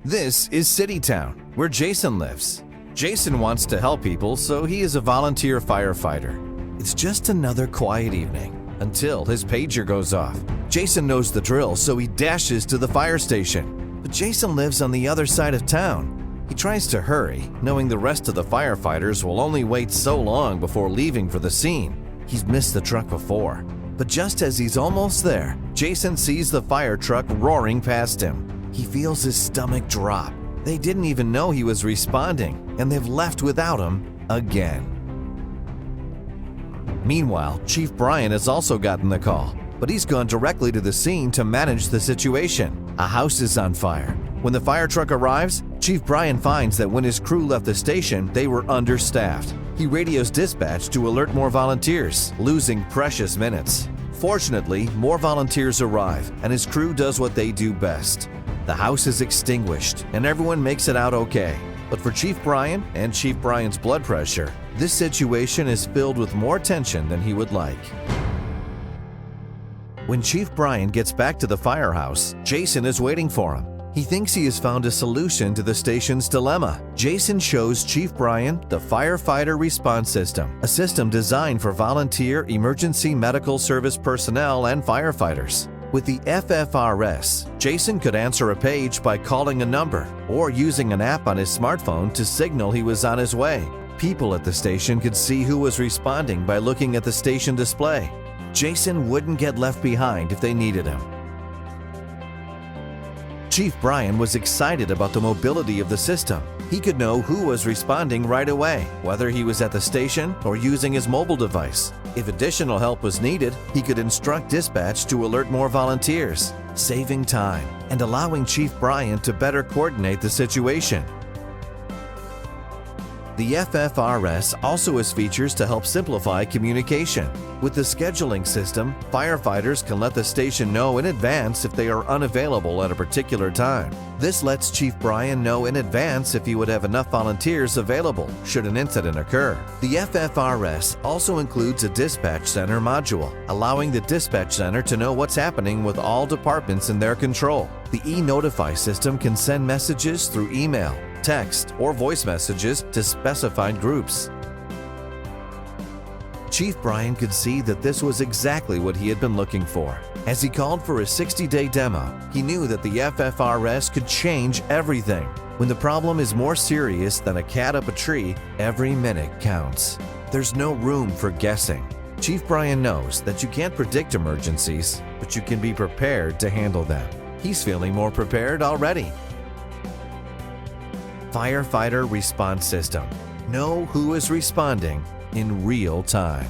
This is City Town, where Jason lives. Jason wants to help people, so he is a volunteer firefighter. It's just another quiet evening until his pager goes off. Jason knows the drill, so he dashes to the fire station. But Jason lives on the other side of town. He tries to hurry, knowing the rest of the firefighters will only wait so long before leaving for the scene. He's missed the truck before. But just as he's almost there, Jason sees the fire truck roaring past him. He feels his stomach drop. They didn't even know he was responding, and they've left without him again. Meanwhile, Chief Brian has also gotten the call, but he's gone directly to the scene to manage the situation. A house is on fire. When the fire truck arrives, Chief Brian finds that when his crew left the station, they were understaffed. He radios dispatch to alert more volunteers, losing precious minutes. Fortunately, more volunteers arrive, and his crew does what they do best. The house is extinguished, and everyone makes it out okay. But for Chief Brian and Chief Brian's blood pressure, this situation is filled with more tension than he would like. When Chief Brian gets back to the firehouse, Jason is waiting for him. He thinks he has found a solution to the station's dilemma. Jason shows Chief Brian the Firefighter Response System, a system designed for volunteer emergency medical service personnel and firefighters. With the FFRS, Jason could answer a page by calling a number or using an app on his smartphone to signal he was on his way. People at the station could see who was responding by looking at the station display. Jason wouldn't get left behind if they needed him. Chief Brian was excited about the mobility of the system. He could know who was responding right away, whether he was at the station or using his mobile device. If additional help was needed, he could instruct dispatch to alert more volunteers, saving time and allowing Chief Brian to better coordinate the situation. The FFRS also has features to help simplify communication. With the scheduling system, firefighters can let the station know in advance if they are unavailable at a particular time. This lets Chief Brian know in advance if he would have enough volunteers available should an incident occur. The FFRS also includes a dispatch center module, allowing the dispatch center to know what's happening with all departments in their control. The e-Notify system can send messages through email, text, or voice messages to specified groups. Chief Brian could see that this was exactly what he had been looking for. As he called for a 60-day demo, he knew that the FFRS could change everything. When the problem is more serious than a cat up a tree, every minute counts. There's no room for guessing. Chief Brian knows that you can't predict emergencies, but you can be prepared to handle them. He's feeling more prepared already. Firefighter Response System. Know who is responding in real time.